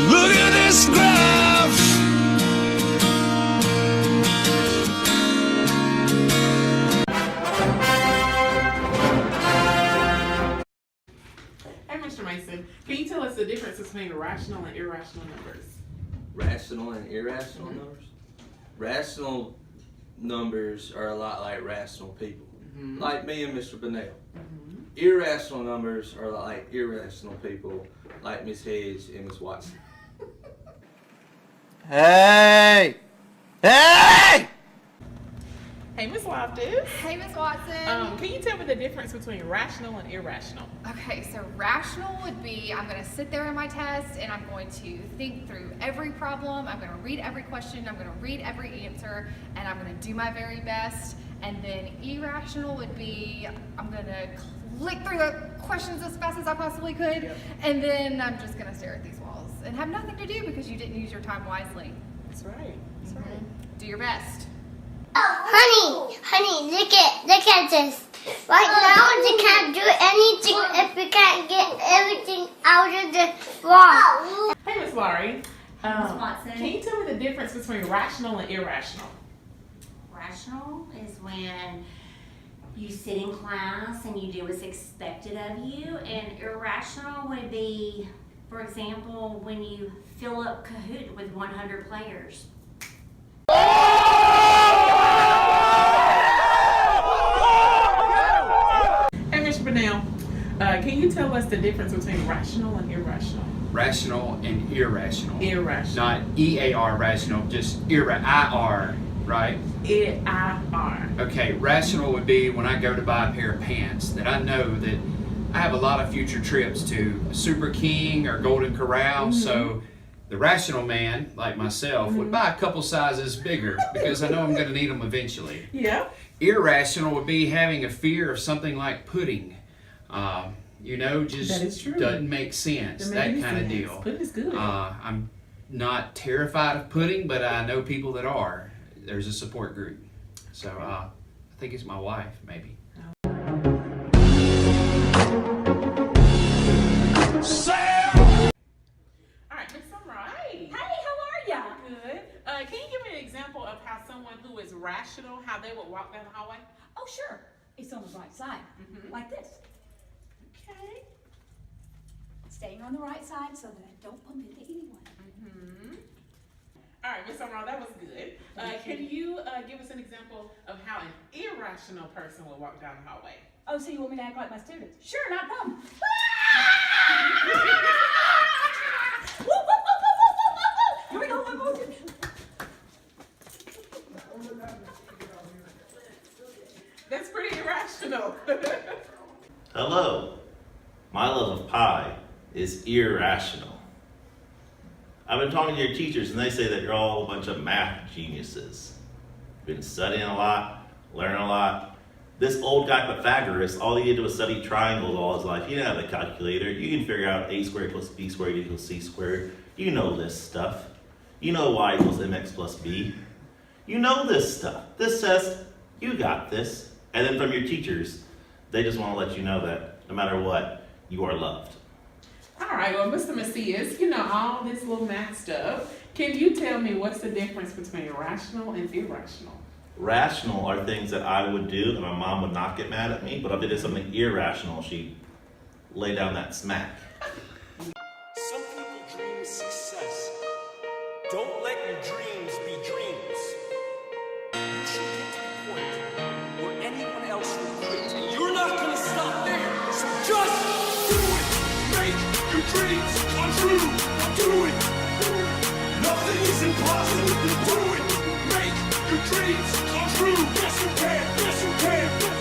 Look at this graph. Hey, Mr. Mason, can you tell us the difference between rational and irrational numbers? Rational and irrational numbers? Rational numbers are a lot like rational people, like me and Mr. Bunnell. Irrational numbers are like irrational people, like Miss Hedge and Miss Watson. Hey! Hey! Hey, Miss Loftus. Hey, Miss Watson. Can you tell me the difference between rational and irrational? Okay, so rational would be I'm going to sit there in my test and I'm going to think through every problem. I'm going to read every question. I'm going to read every answer, and I'm going to do my very best. And then irrational would be I'm going to click through the questions as fast as I possibly could, and then I'm just going to stare at these walls and have nothing to do because you didn't use your time wisely. That's right. That's right. Do your best. Honey, look at this. Right now, they can't do anything if we can't get everything out of the wall. Hey, Miss Laurie. Miss Watson. Can you tell me the difference between rational and irrational? Rational is when you sit in class and you do what's expected of you, and irrational would be, for example, when you fill up Kahoot with 100 players. Hey, Mr. Bunnell, can you tell us the difference between rational and irrational? Rational and irrational. Irrational. Not EAR rational, just IR, right? IR. Okay, rational would be when I go to buy a pair of pants that I know that I have a lot of future trips to Super King or Golden Corral, so the rational man, like myself, would buy a couple sizes bigger because I know I'm going to need them eventually. Yeah. Irrational would be having a fear of something like pudding. Just That is true. doesn't make sense, Doesn't that make kind of sense. deal. Pudding is good. I'm not terrified of pudding, but I know people that are. There's a support group. So I think it's my wife, maybe. All right, Miss Sunrise. Hey, how are ya? Good. Can you give me an example of how someone who is rational, how they would walk down the hallway? Oh, sure. It's on the right side, like this. Okay. Staying on the right side so that I don't bump into anyone. All right, Miss Sunrise, that was good. Can you give us an example of how an irrational person would walk down the hallway? Oh, so you want me to act like my students? Sure, not a problem. Here we go. That's pretty irrational. Hello, my love of pie is irrational. I've been talking to your teachers and they say that you're all a bunch of math geniuses. Been studying a lot, learning a lot. This old guy Pythagoras, all he did was study triangles all his life. He didn't have a calculator. You can figure out a squared plus b squared equals c squared. You know this stuff. You know y equals mx plus b. You know this stuff. This says you got this. And then from your teachers, they just want to let you know that no matter what, you are loved. All right, well, Mr. Macias, you know all this little math stuff. Can you tell me what's the difference between rational and irrational? Rational are things that I would do and my mom would not get mad at me, but if I did something irrational, she'd lay down that smack. Some people dream success. Don't let your dreams be dreams. You should get to the point where anyone else will quit. And you're not gonna stop there. So just do it. Make your dreams come true. Do it. Nothing is impossible. Do it. Make your dreams come true. Yes, you can. Yes, you can.